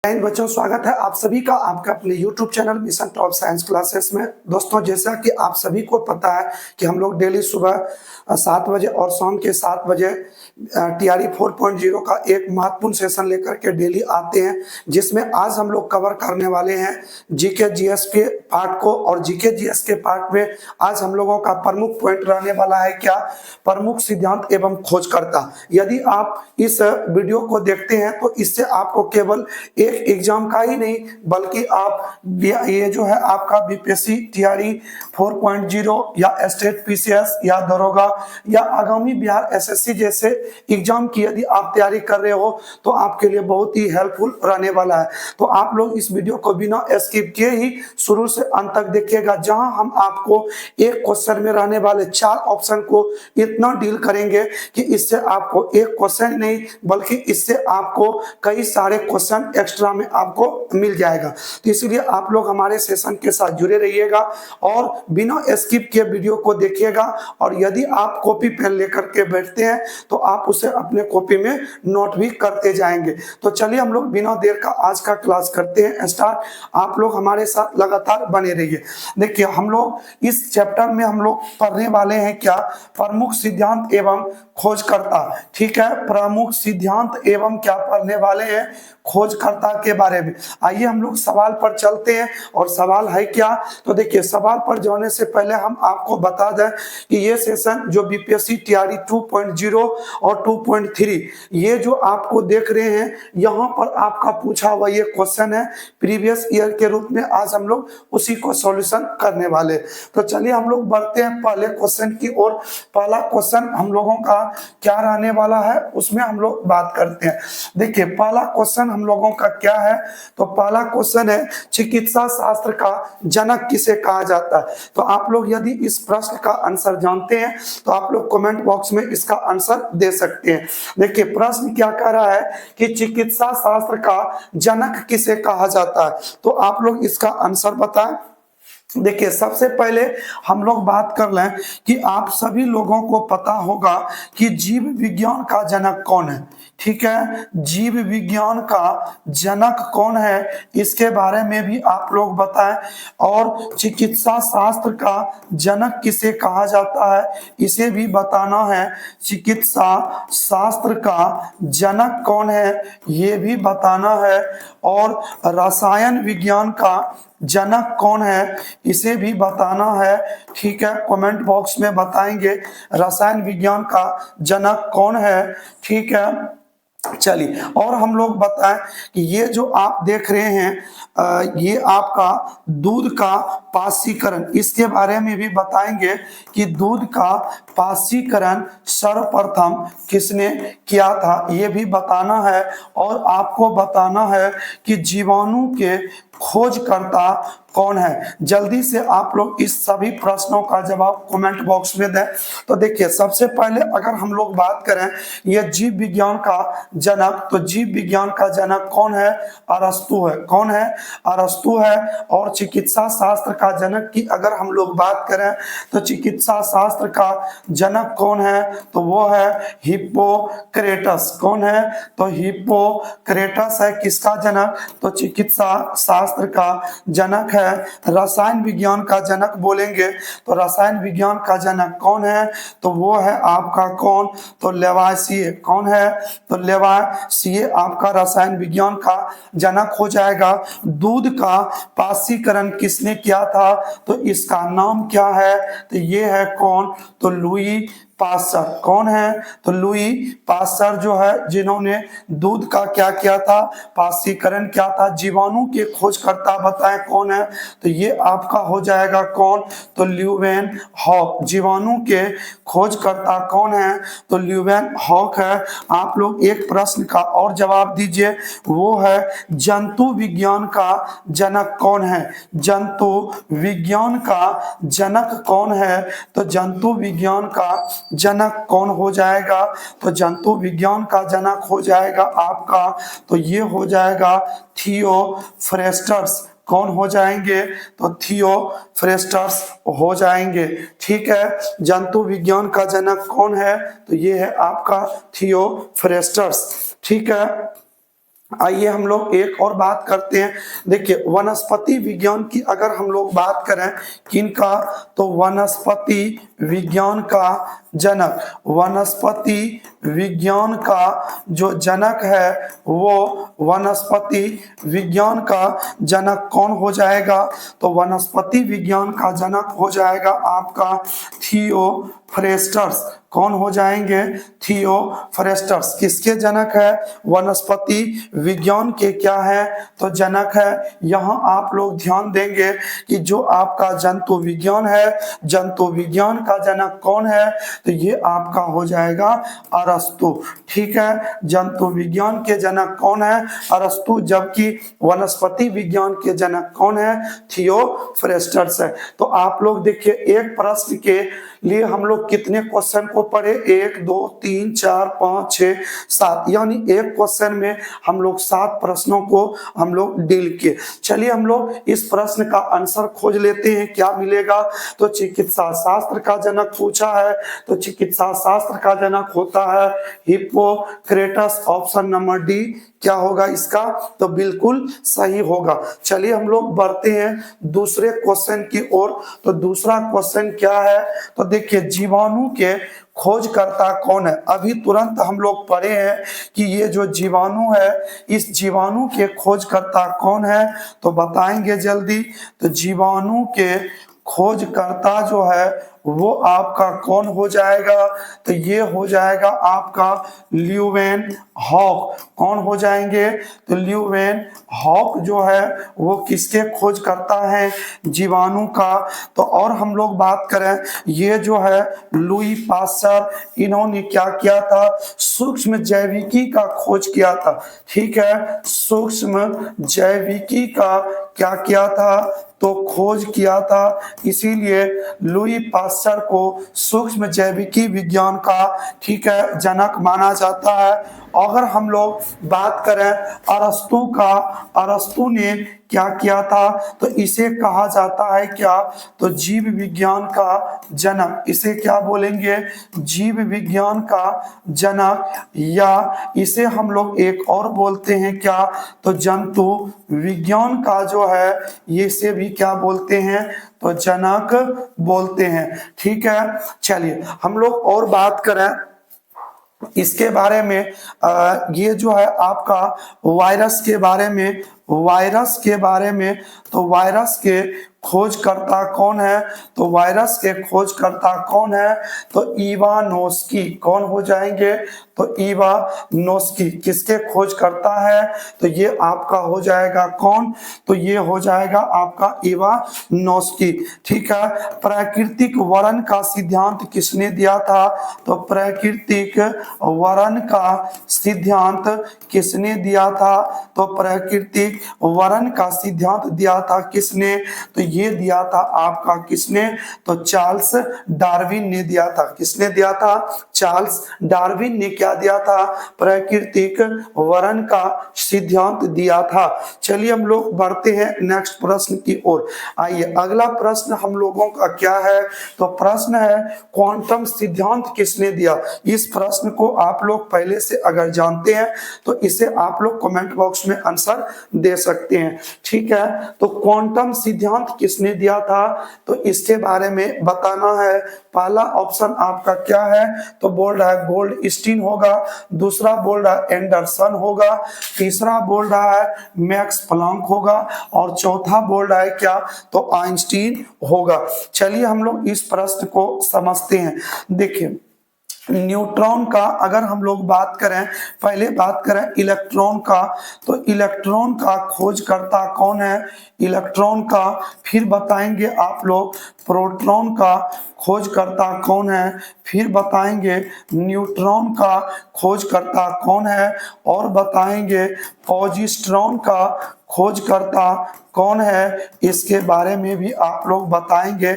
बच्चों, स्वागत है आप सभी का आपका अपने YouTube channel mission top science classes में। दोस्तों, जैसा कि आप सभी को पता है कि हम लोग डेली सुबह 7 बजे और शाम के 7 बजे TRE 4.0 का एक महत्वपूर्ण सेशन लेकर के डेली आते हैं, जिसमें आज हम लोग कवर करने वाले हैं जीके जीएस के पार्ट को। और जीके जीएस के पार्ट में आज हम लोगों का प्रमुख पॉइंट रहने वाला है क्या, प्रमुख सिद्धांत एवं खोजकर्ता। यदि आप इस वीडियो को देखते हैं तो इससे आपको केवल एक एग्जाम का ही नहीं बल्कि आप ये जो है आपका बीपीएससी TRE 4.0 या स्टेट पीसीएस या दरोगा या आगामी बिहार एसएससी जैसे एग्जाम की यदि आप तैयारी कर रहे हो तो आपके लिए बहुत ही हेल्पफुल रहने वाला है। तो आप लोग इस वीडियो को बिना स्किप किए ही शुरू से अंत तक देखिएगा, जहां हम आपको एक क्वेश्चन में रहने वाले 4 ऑप्शन को इतना डील करेंगे कि इससे आपको एक क्वेश्चन नहीं बल्कि इससे आपको कई सारे क्वेश्चन एक्स्ट्रा में आपको मिल जाएगा। तो इसलिए आप लोग हमारे सेशन के साथ जुड़े रहिएगा और बिना स्किप किए वीडियो को देखिएगा। और यदि आप कॉपी पेन लेकर के बैठते हैं तो आप उसे अपने कॉपी में नोट भी करते जाएंगे। तो चलिए हम लोग बिना देर का आज का क्लास करते हैं स्टार्ट। आप लोग हमारे साथ लगातार बने रहिए। देखिए, हम लोग इस चैप्टर में हम लोग पढ़ने वाले हैं क्या, प्रमुख सिद्धांत एवं खोजकर्ता। ठीक है, प्रमुख सिद्धांत एवं क्या पढ़ने वाले हैं, खोजकर्ता के बारे में। आइए हम लोग सवाल पर चलते हैं। और सवाल है क्या, तो देखिए सवाल पर जाने से पहले हम आपको बता दें कि ये सेशन जो बीपीएससी TRE 2.0 और 2.3 ये जो आपको देख रहे हैं यहाँ पर आपका पूछा हुआ ये क्वेश्चन है प्रीवियस ईयर के रूप में। आज हम लोग उसी को सॉल्यूशन करने वाले। तो चलिए हम लोग बढ़ते हैं पहले क्वेश्चन की ओर। पहला क्वेश्चन हम लोगों का क्या रहने वाला है उसमें हम लोग बात करते हैं। देखिए पहला क्वेश्चन हम लोगों का क्या है, तो पहला क्वेश्चन है चिकित्सा शास्त्र का जनक किसे कहा जाता है। तो आप लोग यदि इस प्रश्न का आंसर जानते हैं तो आप लोग कमेंट बॉक्स में इसका आंसर दे सकते हैं। देखिए प्रश्न क्या कह रहा है कि चिकित्सा शास्त्र का जनक किसे कहा जाता है, तो आप लोग इसका आंसर बताएं। देखिए सबसे पहले हम लोग बात कर लें कि आप सभी लोगों को पता होगा कि जीव विज्ञान का जनक कौन है। ठीक है, जीव विज्ञान का जनक कौन है इसके बारे में भी आप लोग बताएं। और चिकित्सा शास्त्र का जनक किसे कहा जाता है इसे भी बताना है। चिकित्सा शास्त्र का जनक कौन है ये भी बताना है। और रसायन विज्ञान का जनक कौन है इसे भी बताना है। ठीक है, कमेंट बॉक्स में बताएंगे रसायन विज्ञान का जनक कौन है। ठीक है, चलिए और हम लोग बताएं कि ये जो आप देख रहे हैं ये आपका दूध का पाशीकरण, इसके बारे में भी बताएंगे कि दूध का पाशीकरण सर्वप्रथम किसने किया था ये भी बताना है। और आपको बताना है कि जीवाणु के खोजकर्ता कौन है। जल्दी से आप लोग इस सभी प्रश्नों का जवाब कमेंट बॉक्स में दें। तो देखिए सबसे पहले अगर हम लोग बात करें ये जीव विज्ञान का जनक, तो जीव विज्ञान का जनक कौन है, अरस्तु है। कौन है, अरस्तु है। और चिकित्सा शास्त्र का जनक की अगर हम लोग बात करें तो चिकित्सा शास्त्र का जनक कौन है, तो वो है हिप्पोक्रेटस। कौन है, तो हिप्पोक्रेटस है किसका जनक, तो चिकित्सा शास्त्र का जनक है। रसायन विज्ञान का जनक बोलेंगे तो रसायन विज्ञान का जनक कौन है, तो वो है आपका कौन, तो लेवासिए। कौन है, तो लेवासिए आपका रसायन विज्ञान का जनक हो जाएगा। दूध का पाशीकरण किसने किया था, तो इसका नाम क्या है, तो ये है कौन, तो लुई पास्चर। कौन है, तो लुई पास्चर जो है जिन्होंने दूध का क्या किया था, पाशीकरण किया था। जीवाणु के खोजकर्ता बताएं कौन है, तो ये आपका हो जाएगा कौन, तो ल्यूवेन हॉक। जीवाणु के खोजकर्ता कौन है, तो ल्यूवेन हॉक है। आप लोग एक प्रश्न का और जवाब दीजिए, वो है जंतु विज्ञान का जनक कौन है। जंतु विज्ञान का जनक कौन है, तो जंतु विज्ञान का जनक कौन हो जाएगा, तो जंतु विज्ञान का जनक हो जाएगा आपका, तो ये हो जाएगा थियोफ्रेस्टस। कौन हो जाएंगे, तो थियोफ्रेस्टस हो जाएंगे। ठीक है, जंतु विज्ञान का जनक कौन है, तो ये है आपका थियोफ्रेस्टस। ठीक है, आइए हम लोग एक और बात करते हैं। देखिए वनस्पति विज्ञान की अगर हम लोग बात करें किनका, तो वनस्पति विज्ञान का जनक, वनस्पति विज्ञान का जो जनक है वो वनस्पति विज्ञान का जनक कौन हो जाएगा, तो वनस्पति विज्ञान का जनक हो जाएगा आपका थियोफ्रेस्टस। कौन हो जाएंगे, थियोफ्रेस्टस। किसके जनक है, वनस्पति विज्ञान के क्या है, तो जनक है। यहाँ आप लोग ध्यान देंगे कि जो आपका जंतु विज्ञान है, जंतु विज्ञान का जनक कौन है, तो ये आपका हो जाएगा अरस्तु। ठीक है, जंतु विज्ञान के जनक कौन है, अरस्तु, जबकि वनस्पति विज्ञान के जनक कौन है, थियोफ्रेस्टस है। तो आप लोग देखिए एक प्रश्न के लिए हम लोग कितने क्वेश्चन को पढ़े, 1 2 3 4 5 6 7, यानी एक क्वेश्चन में हम लोग 7 प्रश्नों को हम लोग डील किए। चलिए हम लोग इस प्रश्न का आंसर खोज लेते हैं, क्या मिलेगा। तो चिकित्सा शास्त्र का जनक पूछा है, तो चिकित्सा शास्त्र का जनक होता है हिप्पोक्रेटस। ऑप्शन नंबर डी क्या होगा इसका, तो बिल्कुल सही होगा। चलिए हम लोग बढ़ते हैं दूसरे क्वेश्चन की ओर। तो दूसरा क्वेश्चन क्या है, तो देखिए जीवाणु के खोजकर्ता कौन है। अभी तुरंत हम लोग पढ़े हैं कि ये जो जीवाणु है, इस जीवाणु के खोजकर्ता कौन है, तो बताएंगे जल्दी। तो जीवाणु के खोजकर्ता जो है वो आपका कौन हो जाएगा, तो ये हो जाएगा आपका ल्यूवेन हॉक। कौन हो जाएंगे, तो ल्यूवेन हॉक जो है वो किसके खोज करता है, जीवाणु का। तो और हम लोग बात करें, ये जो है लुई पास्चर, इन्होंने क्या किया था, सूक्ष्म जैविकी का खोज किया था। ठीक है, सूक्ष्म जैविकी का क्या किया था, तो खोज किया था। इसीलिए लुई पास्चर को सूक्ष्म जैविकी विज्ञान का, ठीक है, जनक माना जाता है। अगर हम लोग बात करें अरस्तु का, अरस्तु ने क्या किया था, तो इसे कहा जाता है क्या, तो जीव विज्ञान का जनक। इसे क्या बोलेंगे, जीव विज्ञान का जनक, या इसे हम लोग एक और बोलते हैं क्या, तो जंतु विज्ञान का जो है ये से भी क्या बोलते हैं, तो जनक बोलते हैं। ठीक है, चलिए हम लोग और बात करें इसके बारे में। ये जो है आपका वायरस के बारे में, वायरस के बारे में, तो वायरस के खोजकर्ता कौन है, तो वायरस के खोजकर्ता कौन है, तो इवानोस्की। कौन हो जाएंगे, तो इवानोस्की किसके खोजकर्ता है, तो ये आपका हो जाएगा कौन, तो ये हो जाएगा आपका इवानोस्की। ठीक है, प्राकृतिक वर्ण का सिद्धांत किसने दिया था, तो प्राकृतिक वर्ण का सिद्धांत किसने दिया था, तो प्राकृतिक वर्ण का सिद्धांत दिया था किसने, तो ये दिया था आपका किसने, तो चार्ल्स डार्विन ने दिया था। किसने दिया था, चार्ल्स डार्विन ने क्या दिया था, प्राकृतिक वर्ण का सिद्धांत दिया था। चलिए हम लोग बढ़ते हैं नेक्स्ट प्रश्न की ओर। आइए अगला प्रश्न हम लोगों का क्या है, तो प्रश्न है क्वांटम सिद्धांत किसने दिया। इस प्रश्न को आप लोग पहले से अगर जानते हैं तो इसे आप लोग कमेंट बॉक्स में आंसर दे सकते हैं। ठीक है, तो क्वांटम सिद्धांत किसने दिया था, तो इसके बारे में बताना है। पहला ऑप्शन आपका क्या है, तो बोल रहा है गोल्डस्टीन होगा, दूसरा बोल रहा है एंडरसन होगा, तीसरा बोल रहा है मैक्स प्लैंक होगा, और चौथा बोल रहा है क्या, तो आइंस्टीन होगा। चलिए हम लोग इस प्रश्न को समझते हैं। देखिए न्यूट्रॉन का अगर हम लोग बात करें, पहले बात करें इलेक्ट्रॉन का, तो इलेक्ट्रॉन का खोजकर्ता कौन है, इलेक्ट्रॉन का, फिर बताएंगे आप लोग प्रोटॉन का खोजकर्ता कौन है, फिर बताएंगे न्यूट्रॉन का खोजकर्ता कौन है, और बताएंगे पॉजिट्रॉन का खोजकर्ता कौन है, इसके बारे में भी आप लोग बताएंगे।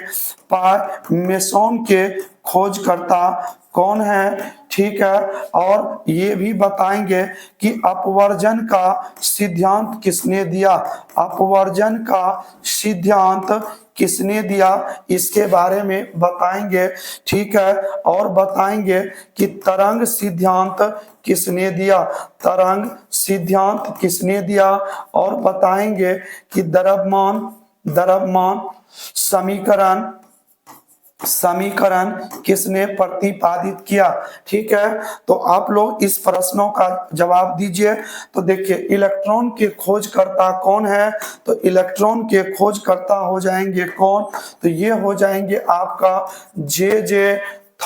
मेसोन के खोजकर्ता कौन है। ठीक है। और ये भी बताएंगे कि अपवर्जन का सिद्धांत किसने दिया, अपवर्जन का सिद्धांत किसने दिया, इसके बारे में बताएंगे, ठीक है। और बताएंगे कि तरंग सिद्धांत किसने दिया, तरंग सिद्धांत किसने दिया। और बताएंगे कि द्रव्यमान समीकरण समीकरण किसने प्रतिपादित किया, ठीक है। तो आप लोग इस प्रश्नों का जवाब दीजिए। तो देखिए इलेक्ट्रॉन के खोजकर्ता कौन है, तो इलेक्ट्रॉन के खोजकर्ता हो जाएंगे कौन, तो ये हो जाएंगे आपका जे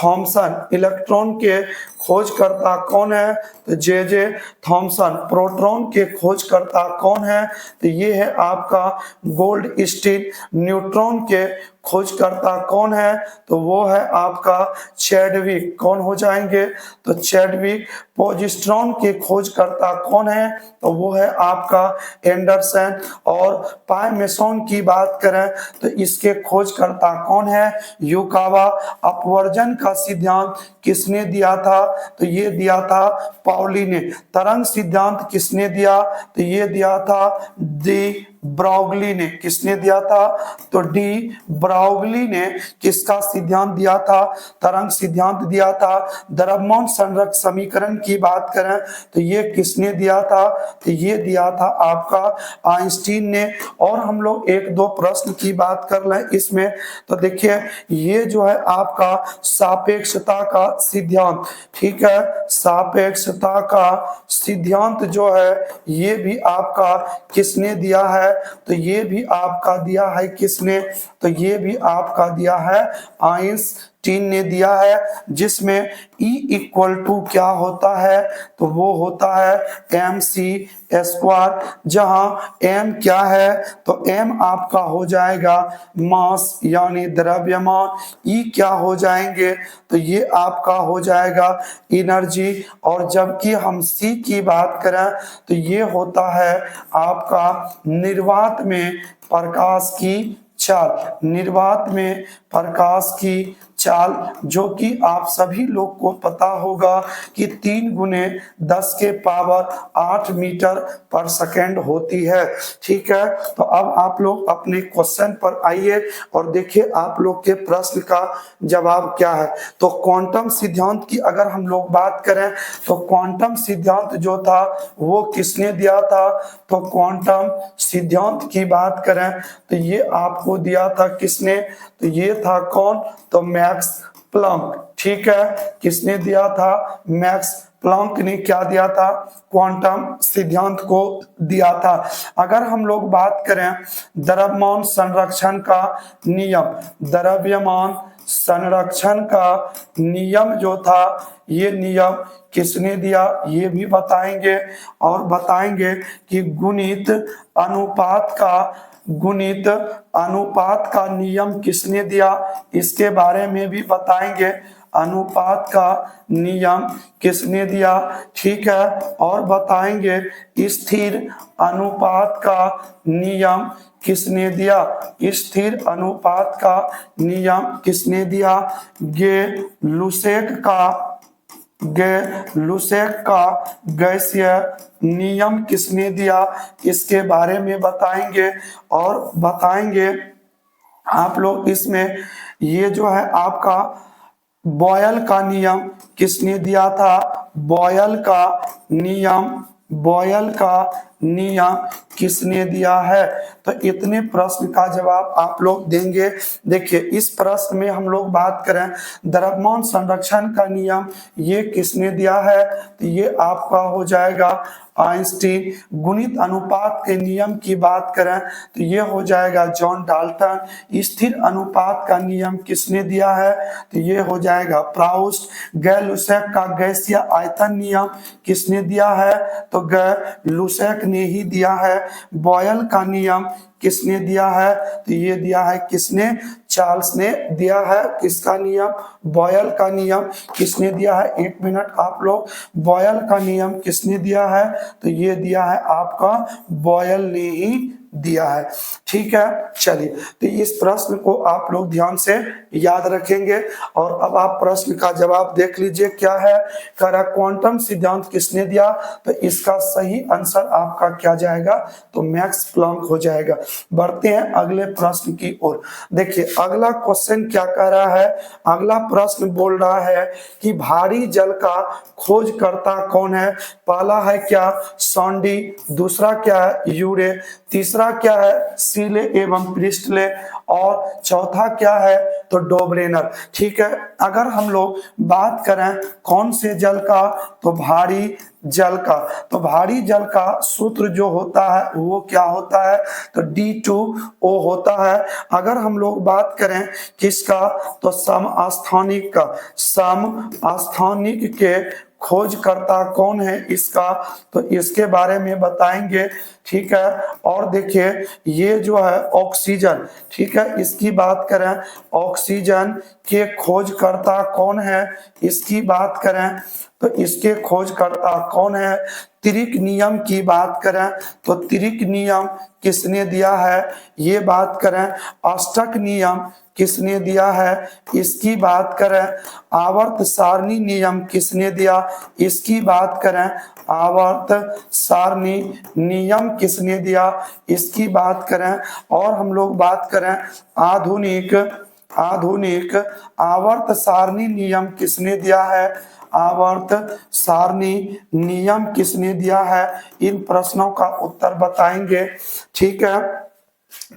थॉमसन। इलेक्ट्रॉन के खोजकर्ता कौन है, तो जे थॉमसन। प्रोटॉन के खोजकर्ता कौन है, तो ये है आपका गोल्डस्टीन। न्यूट्रॉन के खोजकर्ता कौन है, तो वो है आपका चैडविक। कौन हो जाएंगे, तो चैडविक। पोजिट्रॉन के खोजकर्ता कौन है, तो वो है आपका एंडरसन। और पाइमेसॉन की बात करें तो इसके खोजकर्ता कौन है, युकावा। अपवर्जन का सिद्धांत किसने दिया था, तो ये दिया था पाउली ने। तरंग सिद्धांत किसने दिया, तो ये दिया था डी ब्राउगली ने। किसने दिया था, तो डी ब्राउगली ने किसका सिद्धांत दिया था, तरंग सिद्धांत दिया था। द्रव्यमान संरक्षण समीकरण की बात करें तो ये किसने दिया था, तो ये दिया था आपका आइंस्टीन ने। और हम लोग एक दो प्रश्न की बात कर लें इसमें, तो देखिए ये जो है आपका सापेक्षता का सिद्धांत, ठीक है। सापेक्षता का सिद्धांत जो है ये भी आपका किसने दिया है, तो ये भी आपका दिया है किसने, तो ये भी आपका दिया है आइंस्टीन ने दिया है। जिसमें E इक्वल टू क्या होता है, तो वो होता है mc²। जहां m क्या है, तो m आपका हो जाएगा मास यानी द्रव्यमान। E क्या हो जाएंगे, तो ये आपका हो जाएगा एनर्जी। और जबकि हम C की बात करें तो ये होता है आपका निर्वात में प्रकाश की चाल, निर्वात में प्रकाश की चाल, जो कि आप सभी लोग को पता होगा कि 3×10⁸ मीटर पर सेकेंड होती है, ठीक है। तो अब आप लोग अपने क्वेश्चन पर आइए और देखिए आप लोग के प्रश्न का जवाब क्या है। तो क्वांटम सिद्धांत की अगर हम लोग बात करें तो क्वांटम सिद्धांत जो था वो किसने दिया था, तो क्वांटम सिद्धांत की बात करें तो ये आपको दिया था किसने, तो ये था कौन, तो मैक्स प्लैंक, ठीक है। किसने दिया था, मैक्स प्लैंक ने क्या दिया था, क्वांटम सिद्धांत को दिया था। अगर हम लोग बात करें द्रव्यमान संरक्षण का नियम, द्रव्यमान संरक्षण का नियम जो था ये नियम किसने दिया, ये भी बताएंगे। और बताएंगे कि गुणित अनुपात का नियम किसने दिया, इसके बारे में भी बताएंगे। अनुपात का नियम किसने दिया, ठीक है। और बताएंगे स्थिर अनुपात का नियम किसने दिया, स्थिर अनुपात का नियम किसने दिया, लुसेक का गैसीय नियम किसने दिया, इसके बारे में बताएंगे। और बताएंगे आप लोग इसमें ये जो है आपका बॉयल का नियम किसने दिया था, बॉयल का नियम किसने दिया है। तो इतने प्रश्न का जवाब आप लोग देंगे। देखिए इस प्रश्न में हम लोग बात करें द्रव्यमान संरक्षण का नियम ये किसने दिया है, तो ये आपका हो जाएगा आइंस्टीन। गुणित अनुपात के नियम की बात करें तो ये हो जाएगा जॉन डाल्टन। स्थिर अनुपात का नियम किसने दिया है, तो ये हो जाएगा प्राउस्ट। गैर-लुसेक का गैसीय आयतन नियम किसने दिया है, तो गैर-लुसेक ने ही दिया है। बॉयल का नियम किसने दिया है, तो ये दिया है किसने, चार्ल्स ने दिया है। किसका नियम, बॉयल का नियम किसने दिया है, एक मिनट आप लोग, बॉयल का नियम किसने दिया है, तो ये दिया है आपका बॉयल ने ही दिया है। ठीक है, चलिए तो इस प्रश्न को आप लोग ध्यान से याद रखेंगे। और अब आप प्रश्न का जवाब देख लीजिए क्या है। कह रहा क्वांटम सिद्धांत किसने दिया, तो इसका सही आंसर आपका क्या जाएगा, तो मैक्स प्लैंक हो जाएगा। बढ़ते हैं अगले प्रश्न की ओर। देखिए अगला क्वेश्चन क्या कह रहा है, अगला प्रश्न बोल रहा है कि भारी जल का खोजकर्ता कौन है। पहला है क्या सॉन्डी, दूसरा क्या है यूरे, तीसरा क्या है सीले एवं प्रिस्टले, और चौथा क्या है तो डोब्रेनर। ठीक है, अगर हम लोग बात करें कौन से जल का, तो भारी जल का, तो भारी जल का सूत्र जो होता है वो क्या होता है, तो D2O होता है। अगर हम लोग बात करें किसका, तो समस्थानिक का, समस्थानिक के खोजकर्ता कौन है इसका, तो इसके बारे में बताएंगे। ठीक है, और देखिए ये जो है ऑक्सीजन, ठीक है, इसकी बात करें ऑक्सीजन के खोजकर्ता कौन है, इसकी बात करें तो इसके खोजकर्ता कौन है। तिरिक नियम की बात करें तो तिरिक नियम किसने दिया है, ये बात करें अष्टक नियम किसने दिया है, इसकी बात करें आवर्त सारणी नियम किसने दिया, इसकी बात करें आवर्त सारणी नियम किसने दिया, इसकी बात करें। और हम लोग बात करें आधुनिक आवर्त सारणी नियम किसने दिया है, आवर्त सारणी नियम किसने दिया है, इन प्रश्नों का उत्तर बताएंगे। ठीक है,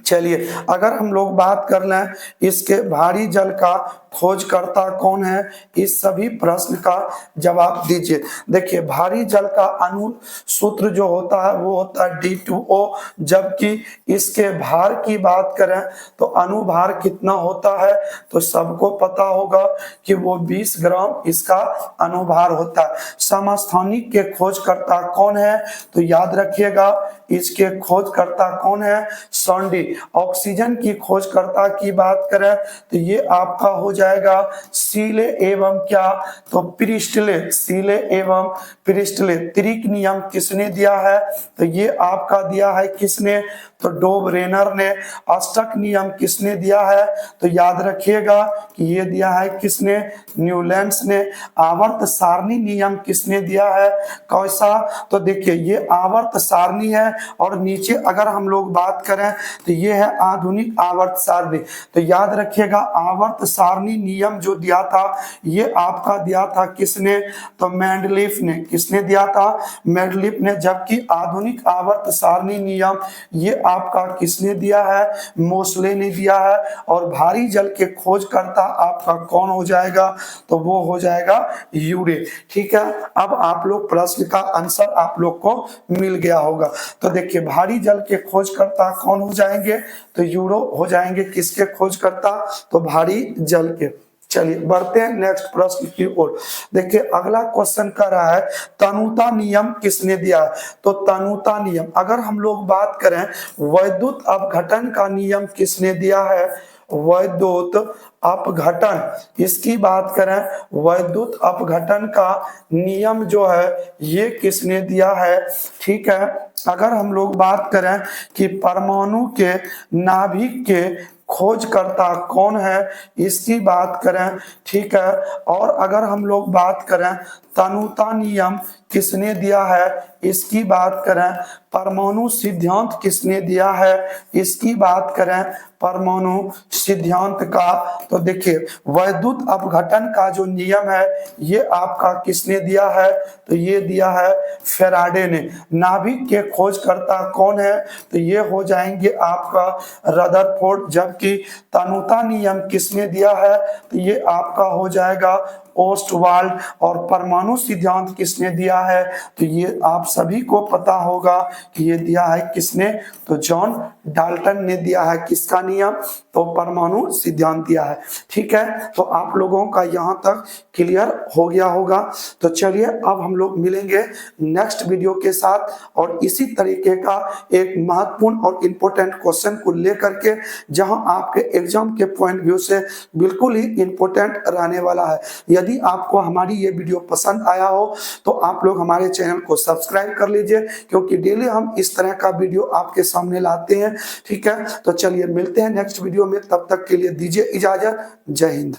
चलिए अगर हम लोग बात कर लें इसके भारी जल का खोजकर्ता कौन है, इस सभी प्रश्न का जवाब दीजिए। देखिए भारी जल का अणु सूत्र जो होता है वो होता है D2O, जबकि इसके भार की बात करें तो अनुभार कितना होता है, तो सबको पता होगा कि वो 20 ग्राम इसका अनुभार होता है। समस्थानिक के खोजकर्ता कौन है, तो याद रखिएगा इसके खोजकर्ता कौन है सॉन्डी। ऑक्सीजन की खोजकर्ता की बात करें तो ये आपका हो जाएगा सीले एवं क्या, तो प्रिस्टले, सीले एवं प्रिस्टले। तिरिक नियम किसने दिया है, तो ये आपका दिया है किसने, तो डोब्रेनर ने। अष्टक नियम किसने दिया है, तो याद रखिएगा कि ये दिया है किसने, न्यूलैंड्स ने। आवर्त सारणी नियम किसने दिया है, कैसा, तो देखिए ये आवर्त सारणी है, और नीचे अगर हम लोग बात करें तो ये है आधुनिक आवर्त सारणी। तो याद रखिएगा आवर्त सारणी नियम जो दिया था ये आपका दिया था किसने, तो मेंडलीफ ने। किसने दिया था, मेंडलीफ ने। जबकि आधुनिक आवर्त सारणी नियम ये आपका किसने दिया है, मोसले ने दिया है। और भारी जल के खोजकर्ता आपका कौन हो जाएगा, तो वो हो जाएगा यूरे। ठीक है, अब आप लोग प्रश्न का आंसर आप लोग को मिल गया होगा। तो देखिए भारी जल के खोजकर्ता कौन हो जाएंगे, तो यूरो हो जाएंगे किसके खोजकर्ता, तो भारी जल के। चलिए बढ़ते हैं नेक्स्ट प्रश्न की ओर। देखिए अगला क्वेश्चन कर रहा है तनुता नियम किसने दिया है, तो तनुता नियम अगर हम लोग बात करें वैद्युत अपघटन का नियम किसने दिया है, वैद्युत अपघटन, इसकी बात करें वैद्युत अपघटन का नियम जो है ये किसने दिया है। ठीक है, अगर हम लोग बात करें कि परमाणु के नाभिक के खोजकर्ता कौन है, इसकी बात करें। ठीक है, और अगर हम लोग बात करें तनुता नियम किसने दिया है, इसकी बात करें। परमाणु सिद्धांत किसने दिया है, इसकी बात करें परमाणु सिद्धांत का। तो देखिए वैद्युत अपघटन का जो नियम है ये आपका किसने दिया है, तो ये दिया है फेराडे ने। नाभिक के खोजकर्ता कौन है, तो ये हो जाएंगे आपका रदरफोर्ड। जबकि तनुता नियम किसने दिया है, तो ये आपका हो जाएगा ओस्टवाल्ड। और परमाणु सिद्धांत किसने दिया है, तो ये आप सभी को पता होगा कि ये दिया है किसने, तो जॉन डाल्टन ने दिया है किसका नियम, तो परमाणु सिद्धांत दिया है। ठीक है, तो आप लोगों का यहाँ तक क्लियर हो गया होगा। तो चलिए अब हम लोग मिलेंगे नेक्स्ट वीडियो के साथ, और इसी तरीके का एक महत्वपूर्ण और इम्पोर्टेंट क्वेश्चन को लेकर के, जहां आपके एग्जाम के पॉइंट व्यू से बिल्कुल ही इम्पोर्टेंट रहने वाला है। यदि आपको हमारी ये वीडियो पसंद आया हो तो आप लोग हमारे चैनल को सब्सक्राइब कर लीजिए, क्योंकि डेली हम इस तरह का वीडियो आपके सामने लाते हैं। ठीक है, तो चलिए मिलते हैं नेक्स्ट वीडियो में, तब तक के लिए दीजिए इजाजत। जय हिंद।